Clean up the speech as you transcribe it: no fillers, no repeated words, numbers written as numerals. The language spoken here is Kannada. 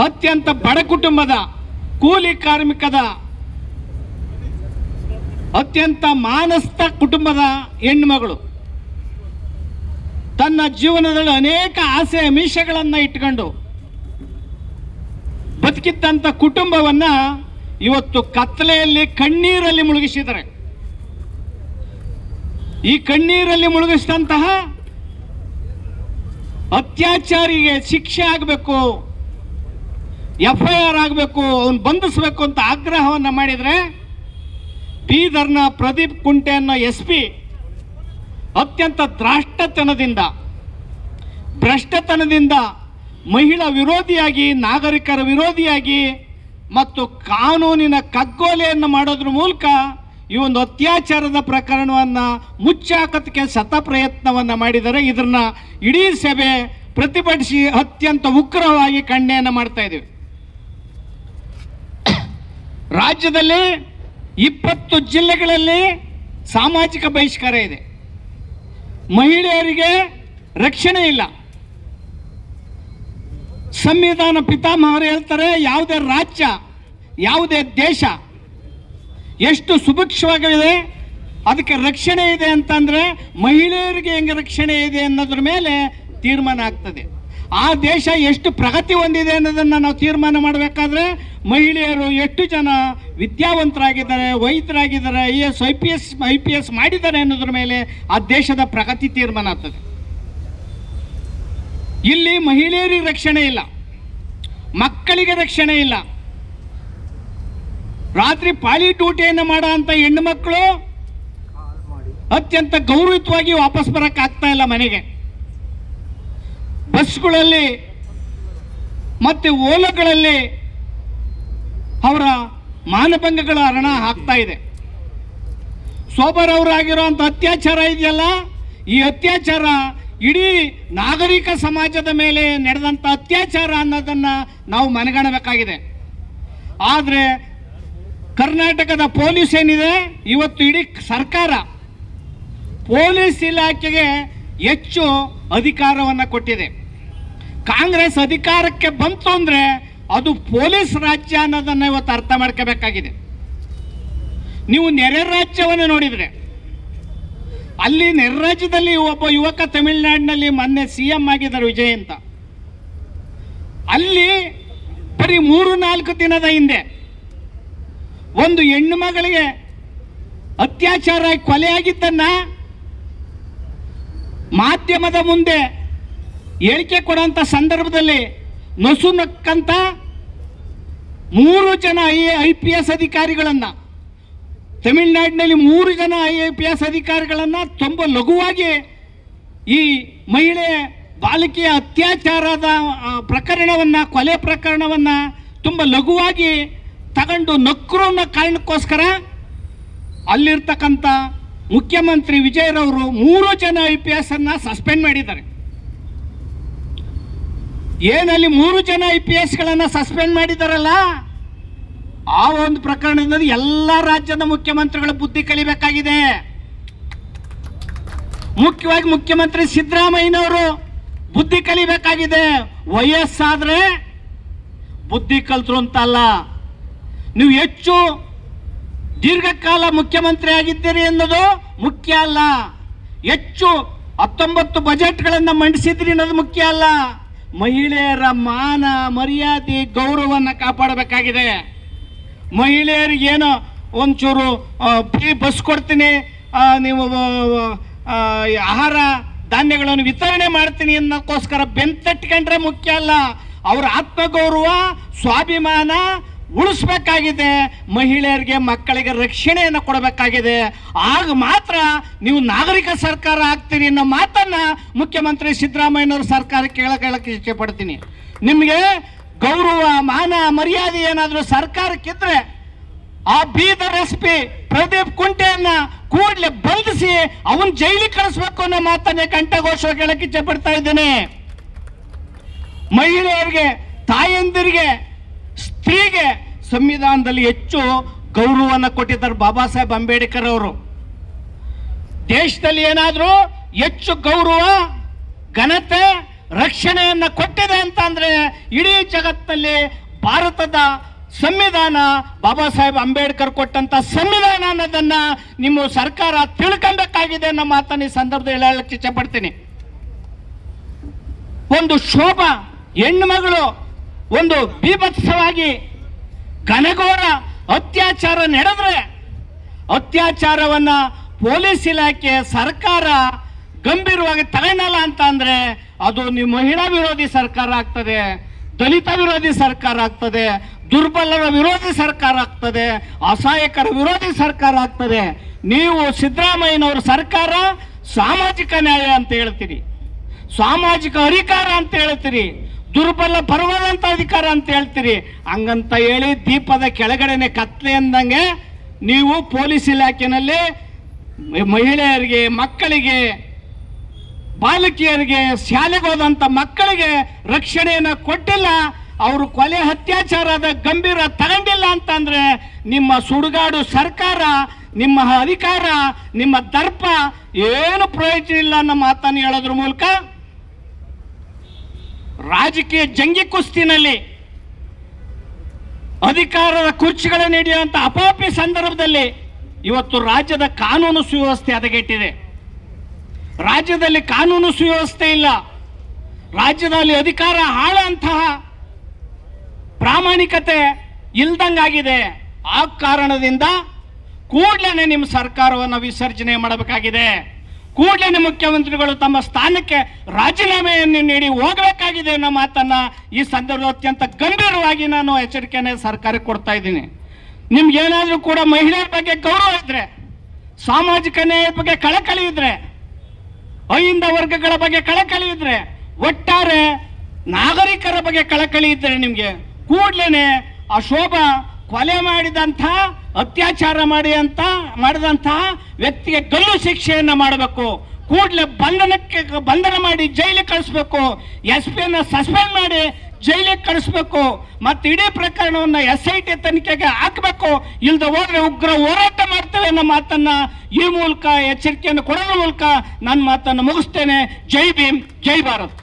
ಅತ್ಯಂತ ಬಡ ಕುಟುಂಬದ ಕೂಲಿ ಕಾರ್ಮಿಕದ ಅತ್ಯಂತ ಮಾನಸ್ಥ ಕುಟುಂಬದ ಹೆಣ್ಣುಮಗಳು ತನ್ನ ಜೀವನದಲ್ಲಿ ಅನೇಕ ಆಸೆ ಅಮಿಷಗಳನ್ನು ಇಟ್ಕೊಂಡು ಬದುಕಿದ್ದಂಥ ಕುಟುಂಬವನ್ನ ಇವತ್ತು ಕತ್ತಲೆಯಲ್ಲಿ ಕಣ್ಣೀರಲ್ಲಿ ಮುಳುಗಿಸಿದ್ದಾರೆ. ಈ ಕಣ್ಣೀರಲ್ಲಿ ಮುಳುಗಿಸಿದಂತಹ ಅತ್ಯಾಚಾರಿಗೆ ಶಿಕ್ಷೆ ಆಗಬೇಕು, FIR ಆಗಬೇಕು, ಅವನು ಬಂಧಿಸಬೇಕು ಅಂತ ಆಗ್ರಹವನ್ನು ಮಾಡಿದರೆ ಬೀದರ್ನ ಪ್ರದೀಪ್ ಕುಂಟೆ ಅನ್ನೋ SP ಅತ್ಯಂತ ಭ್ರಷ್ಟತನದಿಂದ ಮಹಿಳಾ ವಿರೋಧಿಯಾಗಿ, ನಾಗರಿಕರ ವಿರೋಧಿಯಾಗಿ ಮತ್ತು ಕಾನೂನಿನ ಕಗ್ಗೊಲೆಯನ್ನು ಮಾಡೋದ್ರ ಮೂಲಕ ಈ ಒಂದು ಅತ್ಯಾಚಾರದ ಪ್ರಕರಣವನ್ನು ಮುಚ್ಚಾಕಕ್ಕೆ ಪ್ರಯತ್ನವನ್ನು ಮಾಡಿದರೆ ಇದನ್ನ ಇಡೀ ಸಭೆ ಪ್ರತಿಭಟಿಸಿ ಅತ್ಯಂತ ಉಗ್ರವಾಗಿ ಖಂಡನೆಯನ್ನು ಮಾಡ್ತಾ ಇದ್ದೀವಿ. ರಾಜ್ಯದಲ್ಲಿ 20 ಜಿಲ್ಲೆಗಳಲ್ಲಿ ಸಾಮಾಜಿಕ ಬಹಿಷ್ಕಾರ ಇದೆ. ಮಹಿಳೆಯರಿಗೆ ರಕ್ಷಣೆ ಇಲ್ಲ. ಸಂವಿಧಾನ ಪಿತಾಮಹರು ಹೇಳ್ತಾರೆ, ಯಾವುದೇ ರಾಜ್ಯ, ಯಾವುದೇ ದೇಶ ಎಷ್ಟು ಸುಭಿಕ್ಷವಾಗಿದೆ ಅದಕ್ಕೆ ರಕ್ಷಣೆ ಇದೆ ಅಂತಂದ್ರೆ ಮಹಿಳೆಯರಿಗೆ ಹೆಂಗೆ ರಕ್ಷಣೆ ಇದೆ ಅನ್ನೋದ್ರ ಮೇಲೆ ತೀರ್ಮಾನ ಆಗ್ತದೆ. ಆ ದೇಶ ಎಷ್ಟು ಪ್ರಗತಿ ಹೊಂದಿದೆ ಅನ್ನೋದನ್ನು ನಾವು ತೀರ್ಮಾನ ಮಾಡಬೇಕಾದ್ರೆ ಮಹಿಳೆಯರು ಎಷ್ಟು ಜನ ವಿದ್ಯಾವಂತರಾಗಿದ್ದಾರೆ, ವೈದ್ಯರಾಗಿದ್ದಾರೆ, IAS IPS ಮಾಡಿದ್ದಾರೆ ಅನ್ನೋದ್ರ ಮೇಲೆ ಆ ದೇಶದ ಪ್ರಗತಿ ತೀರ್ಮಾನ ಆಗ್ತದೆ. ಇಲ್ಲಿ ಮಹಿಳೆಯರಿಗೆ ರಕ್ಷಣೆ ಇಲ್ಲ, ಮಕ್ಕಳಿಗೆ ರಕ್ಷಣೆ ಇಲ್ಲ. ರಾತ್ರಿ ಪಾಳಿ ಡ್ಯೂಟಿಯನ್ನು ಮಾಡೋ ಅಂತ ಹೆಣ್ಣು ಮಕ್ಕಳು ಅತ್ಯಂತ ಗೌರವಯುತವಾಗಿ ವಾಪಸ್ ಬರೋಕ್ಕಾಗ್ತಾ ಇಲ್ಲ ಮನೆಗೆ. ಬಸ್ಗಳಲ್ಲಿ ಮತ್ತೆ ಓಲೋಗಳಲ್ಲಿ ಅವರ ಮಾನಭಂಗಗಳ ಹರಣ ಆಗ್ತಾ ಇದೆ. ಸೋಬರವರಾಗಿರುವಂಥ ಅತ್ಯಾಚಾರ ಇದೆಯಲ್ಲ, ಈ ಅತ್ಯಾಚಾರ ಇಡೀ ನಾಗರಿಕ ಸಮಾಜದ ಮೇಲೆ ನಡೆದಂಥ ಅತ್ಯಾಚಾರ ಅನ್ನೋದನ್ನು ನಾವು ಮನಗಾಣಬೇಕಾಗಿದೆ. ಆದರೆ ಕರ್ನಾಟಕದ ಪೊಲೀಸ್ ಏನಿದೆ ಇವತ್ತು ಇಡೀ ಸರ್ಕಾರ ಪೊಲೀಸ್ ಇಲಾಖೆಗೆ ಹೆಚ್ಚು ಅಧಿಕಾರವನ್ನು ಕೊಟ್ಟಿದೆ. ಕಾಂಗ್ರೆಸ್ ಅಧಿಕಾರಕ್ಕೆ ಬಂತು ಅಂದರೆ ಅದು ಪೊಲೀಸ್ ರಾಜ್ಯ ಅನ್ನೋದನ್ನು ಇವತ್ತು ಅರ್ಥ ಮಾಡ್ಕೋಬೇಕಾಗಿದೆ. ನೀವು ನೆರೆ ರಾಜ್ಯವನ್ನು ನೋಡಿದರೆ ಅಲ್ಲಿ ನೆರೆ ರಾಜ್ಯದಲ್ಲಿ ಒಬ್ಬ ಯುವಕ ತಮಿಳುನಾಡಿನಲ್ಲಿ ಮೊನ್ನೆ CM ಆಗಿದ್ದಾರೆ ವಿಜಯ್ ಅಂತ. ಅಲ್ಲಿ ಬರೀ 3-4 ದಿನದ ಹಿಂದೆ ಒಂದು ಹೆಣ್ಣು ಮಗಳಿಗೆ ಅತ್ಯಾಚಾರ ಕೊಲೆಯಾಗಿದ್ದನ್ನ ಮಾಧ್ಯಮದ ಮುಂದೆ ಹೇಳಿಕೆ ಕೊಡುವಂಥ ಸಂದರ್ಭದಲ್ಲಿ ನಸುನಕ್ಕಂತ 3 ಜನ IPS ಅಧಿಕಾರಿಗಳನ್ನು, ತಮಿಳುನಾಡಿನಲ್ಲಿ 3 ಜನ IPS ಅಧಿಕಾರಿಗಳನ್ನು ತುಂಬ ಲಘುವಾಗಿ ಈ ಮಹಿಳೆ ಬಾಲಕಿಯ ಅತ್ಯಾಚಾರದ ಪ್ರಕರಣವನ್ನು, ಕೊಲೆ ಪ್ರಕರಣವನ್ನು ತುಂಬ ಲಘುವಾಗಿ ತಗೊಂಡು ನಕ್ರು ಅನ್ನೋ ಕಾರಣಕ್ಕೋಸ್ಕರ ಅಲ್ಲಿರ್ತಕ್ಕಂಥ ಮುಖ್ಯಮಂತ್ರಿ ವಿಜಯರವರು 3 ಜನ IPS ಅನ್ನು ಸಸ್ಪೆಂಡ್ ಮಾಡಿದ್ದಾರೆ. ಏನಲ್ಲಿ 3 ಜನ IPSಗಳನ್ನು ಸಸ್ಪೆಂಡ್ ಮಾಡಿದಾರಲ್ಲ, ಆ ಒಂದು ಪ್ರಕರಣದಲ್ಲಿ ಎಲ್ಲ ರಾಜ್ಯದ ಮುಖ್ಯಮಂತ್ರಿಗಳ ಬುದ್ಧಿ ಕಲಿಬೇಕಾಗಿದೆ. ಮುಖ್ಯವಾಗಿ ಮುಖ್ಯಮಂತ್ರಿ ಸಿದ್ದರಾಮಯ್ಯನವರು ಬುದ್ಧಿ ಕಲಿಬೇಕಾಗಿದೆ. ವಯಸ್ಸಾದ್ರೆ ಬುದ್ಧಿ ಕಲ್ತರು ಅಂತಲ್ಲ, ನೀವು ಹೆಚ್ಚು ದೀರ್ಘಕಾಲ ಮುಖ್ಯಮಂತ್ರಿ ಆಗಿದ್ದೀರಿ ಅನ್ನೋದು ಮುಖ್ಯ ಅಲ್ಲ, ಹೆಚ್ಚು 19 ಬಜೆಟ್ಗಳನ್ನು ಮಂಡಿಸಿದ್ರಿ ಅನ್ನೋದು ಮುಖ್ಯ ಅಲ್ಲ. ಮಹಿಳೆಯರ ಮಾನ ಮರ್ಯಾದೆ ಗೌರವವನ್ನು ಕಾಪಾಡಬೇಕಾಗಿದೆ. ಮಹಿಳೆಯರಿಗೇನೋ ಒಂಚೂರು ಫ್ರೀ ಬಸ್ ಕೊಡ್ತೀನಿ, ನೀವು ಆಹಾರ ಧಾನ್ಯಗಳನ್ನು ವಿತರಣೆ ಮಾಡ್ತೀನಿ ಅನ್ನೋಕ್ಕೋಸ್ಕರ ಬೆಂತಟ್ಕೊಂಡ್ರೆ ಮುಖ್ಯ ಅಲ್ಲ. ಅವರ ಆತ್ಮಗೌರವ ಸ್ವಾಭಿಮಾನ ಉಳಿಸ್ಬೇಕಾಗಿದೆ. ಮಹಿಳೆಯರಿಗೆ ಮಕ್ಕಳಿಗೆ ರಕ್ಷಣೆಯನ್ನು ಕೊಡಬೇಕಾಗಿದೆ. ಆಗ ಮಾತ್ರ ನೀವು ನಾಗರಿಕ ಸರ್ಕಾರ ಆಗ್ತೀರಿ ಅನ್ನೋ ಮಾತನ್ನ ಮುಖ್ಯಮಂತ್ರಿ ಸಿದ್ದರಾಮಯ್ಯನವ್ರ ಸರ್ಕಾರಕ್ಕೆ ಹೇಳಕ್ಕೆ ಇಚ್ಛೆ ಪಡ್ತೀನಿ. ನಿಮಗೆ ಗೌರವ ಮಾನ ಮರ್ಯಾದೆ ಏನಾದರೂ ಸರ್ಕಾರಕ್ಕಿದ್ರೆ ಆ ಬೀದರ್ SP ಪ್ರದೀಪ್ ಕುಂಟೆಯನ್ನ ಕೂಡಲೇ ಬಂಧಿಸಿ ಅವನ್ ಜೈಲಿಗೆ ಕಳಿಸ್ಬೇಕು ಅನ್ನೋ ಮಾತನ್ನೇ ಕಂಠಘೋಷವಾಗಿ ಹೇಳಕ್ಕೆ ಇಚ್ಛೆ ಪಡ್ತಾ ಇದ್ದೇನೆ. ಮಹಿಳೆಯರಿಗೆ, ತಾಯಂದಿರಿಗೆ, ಸ್ತ್ರೀಗೆ ಸಂವಿಧಾನದಲ್ಲಿ ಹೆಚ್ಚು ಗೌರವವನ್ನು ಕೊಟ್ಟಿದ್ದಾರೆ ಬಾಬಾ ಸಾಹೇಬ್ ಅಂಬೇಡ್ಕರ್ ಅವರು. ದೇಶದಲ್ಲಿ ಏನಾದರೂ ಹೆಚ್ಚು ಗೌರವ, ಘನತೆ ರಕ್ಷಣೆಯನ್ನ ಕೊಟ್ಟಿದೆ ಅಂತ ಅಂದ್ರೆ ಇಡೀ ಜಗತ್ತಲ್ಲಿ ಭಾರತದ ಸಂವಿಧಾನ, ಬಾಬಾ ಸಾಹೇಬ್ ಅಂಬೇಡ್ಕರ್ ಕೊಟ್ಟಂತ ಸಂವಿಧಾನ ಅನ್ನೋದನ್ನ ನಿಮ್ಮ ಸರ್ಕಾರ ತಿಳ್ಕೊಬೇಕಾಗಿದೆ ಅನ್ನೋ ಮಾತನ್ನ ಈ ಸಂದರ್ಭದಲ್ಲಿ ಹೇಳಕ್ಕೆ ಇಚ್ಛೆ ಪಡ್ತೀನಿ. ಒಂದು ಶೋಭಾ ಹೆಣ್ಣು ಮಗಳು ಒಂದು ಬೀಭತ್ಸವಾಗಿ ಘನಘೋರ ಅತ್ಯಾಚಾರ ನಡೆದ್ರೆ ಅತ್ಯಾಚಾರವನ್ನ ಪೊಲೀಸ್ ಇಲಾಖೆ ಸರ್ಕಾರ ಗಂಭೀರವಾಗಿ ತಗೊಳ್ಳಲ್ಲ ಅಂತ ಅಂದ್ರೆ ಅದು ನೀವು ಮಹಿಳಾ ವಿರೋಧಿ ಸರ್ಕಾರ ಆಗ್ತದೆ, ದಲಿತ ವಿರೋಧಿ ಸರ್ಕಾರ ಆಗ್ತದೆ, ದುರ್ಬಲರ ವಿರೋಧಿ ಸರ್ಕಾರ ಆಗ್ತದೆ, ಅಸಹಾಯಕರ ವಿರೋಧಿ ಸರ್ಕಾರ ಆಗ್ತದೆ. ನೀವು ಸಿದ್ದರಾಮಯ್ಯನವರ ಸರ್ಕಾರ ಸಾಮಾಜಿಕ ನ್ಯಾಯ ಅಂತ ಹೇಳ್ತೀರಿ, ಸಾಮಾಜಿಕ ಅಧಿಕಾರ ಅಂತ ಹೇಳ್ತೀರಿ, ದುರ್ಬಲ ಪರವಾದಂತ ಅಧಿಕಾರ ಅಂತ ಹೇಳ್ತೀರಿ. ಹಂಗಂತ ಹೇಳಿ ದೀಪದ ಕೆಳಗಡೆನೆ ಕತ್ಲೆ ಅಂದಂಗೆ ನೀವು ಪೊಲೀಸ್ ಇಲಾಖೆನಲ್ಲಿ ಮಹಿಳೆಯರಿಗೆ, ಮಕ್ಕಳಿಗೆ, ಬಾಲಕಿಯರಿಗೆ, ಶಾಲೆಗೆ ಹೋದಂತ ಮಕ್ಕಳಿಗೆ ರಕ್ಷಣೆಯನ್ನ ಕೊಟ್ಟಿಲ್ಲ. ಅವರು ಕೊಲೆ ಅತ್ಯಾಚಾರದ ಗಂಭೀರ ತಗೊಂಡಿಲ್ಲ ಅಂತಂದ್ರೆ ನಿಮ್ಮ ಸುಡುಗಾಡು ಸರ್ಕಾರ, ನಿಮ್ಮ ಅಧಿಕಾರ, ನಿಮ್ಮ ದರ್ಪ ಏನು ಪ್ರಯೋಜನ ಇಲ್ಲ ಅನ್ನೋ ಮಾತನ್ನು ಹೇಳೋದ್ರ ಮೂಲಕ ರಾಜಕೀಯ ಜಂಗಿ ಕುಸ್ತಿನಲ್ಲಿ ಅಧಿಕಾರದ ಕುರ್ಚಿಗಳನ್ನು ಹಿಡಿಯುವಂತ ಅಪಾಪಿ ಸಂದರ್ಭದಲ್ಲಿ ಇವತ್ತು ರಾಜ್ಯದ ಕಾನೂನು ಸುವ್ಯವಸ್ಥೆ ಹದಗೆಟ್ಟಿದೆ. ರಾಜ್ಯದಲ್ಲಿ ಕಾನೂನು ಸುವ್ಯವಸ್ಥೆ ಇಲ್ಲ, ರಾಜ್ಯದಲ್ಲಿ ಅಧಿಕಾರ ಆಳುವಂತಹ ಪ್ರಾಮಾಣಿಕತೆ ಇಲ್ದಂಗಾಗಿದೆ. ಆ ಕಾರಣದಿಂದ ಕೂಡಲೇ ನಿಮ್ಮ ಸರ್ಕಾರವನ್ನು ವಿಸರ್ಜನೆ ಮಾಡಬೇಕಾಗಿದೆ. ಕೂಡಲೇ ಮುಖ್ಯಮಂತ್ರಿಗಳು ತಮ್ಮ ಸ್ಥಾನಕ್ಕೆ ರಾಜೀನಾಮೆಯನ್ನು ನೀಡಿ ಹೋಗಬೇಕಾಗಿದೆ ಅನ್ನೋ ಮಾತನ್ನ ಈ ಸಂದರ್ಭದಲ್ಲಿ ಅತ್ಯಂತ ಗಂಭೀರವಾಗಿ ನಾನು ಎಚ್ಚರಿಕೆಯನ್ನು ಸರ್ಕಾರಕ್ಕೆ ಕೊಡ್ತಾ ಇದ್ದೀನಿ. ನಿಮ್ಗೇನಾದ್ರೂ ಕೂಡ ಮಹಿಳೆಯರ ಬಗ್ಗೆ ಗೌರವ ಇದ್ರೆ, ಸಾಮಾಜಿಕ ನ್ಯಾಯದ ಬಗ್ಗೆ ಕಳಕಳಿ ಇದ್ರೆ, ಅಹಿಂದ ವರ್ಗಗಳ ಬಗ್ಗೆ ಕಳಕಳಿ ಇದ್ರೆ, ಒಟ್ಟಾರೆ ನಾಗರಿಕರ ಬಗ್ಗೆ ಕಳಕಳಿ ಇದ್ರೆ ನಿಮ್ಗೆ ಕೂಡಲೇ ಆ ಶೋಭಾ ಕೊಲೆ ಮಾಡಿದಂಥ, ಅತ್ಯಾಚಾರ ಮಾಡಿದಂತಹ ವ್ಯಕ್ತಿಗೆ ಗಲ್ಲು ಶಿಕ್ಷೆಯನ್ನ ಮಾಡಬೇಕು. ಕೂಡಲೇ ಬಂಧನ ಮಾಡಿ ಜೈಲಿಗೆ ಕಳಿಸ್ಬೇಕು. SP ಸಸ್ಪೆಂಡ್ ಮಾಡಿ ಜೈಲಿಗೆ ಕಳಿಸ್ಬೇಕು. ಮತ್ತೆ ಇಡೀ ಪ್ರಕರಣವನ್ನ SIT ತನಿಖೆಗೆ ಹಾಕಬೇಕು. ಇಲ್ಲದೆ ಹೋದ್ರೆ ಉಗ್ರ ಹೋರಾಟ ಮಾಡ್ತೇವೆ ಅನ್ನೋ ಮಾತನ್ನ ಈ ಮೂಲಕ ಎಚ್ಚರಿಕೆಯನ್ನು ಕೊಡೋದ್ರ ಮೂಲಕ ನನ್ನ ಮಾತನ್ನು ಮುಗಿಸ್ತೇನೆ. ಜೈ ಭೀಮ್, ಜೈ ಭಾರತ್.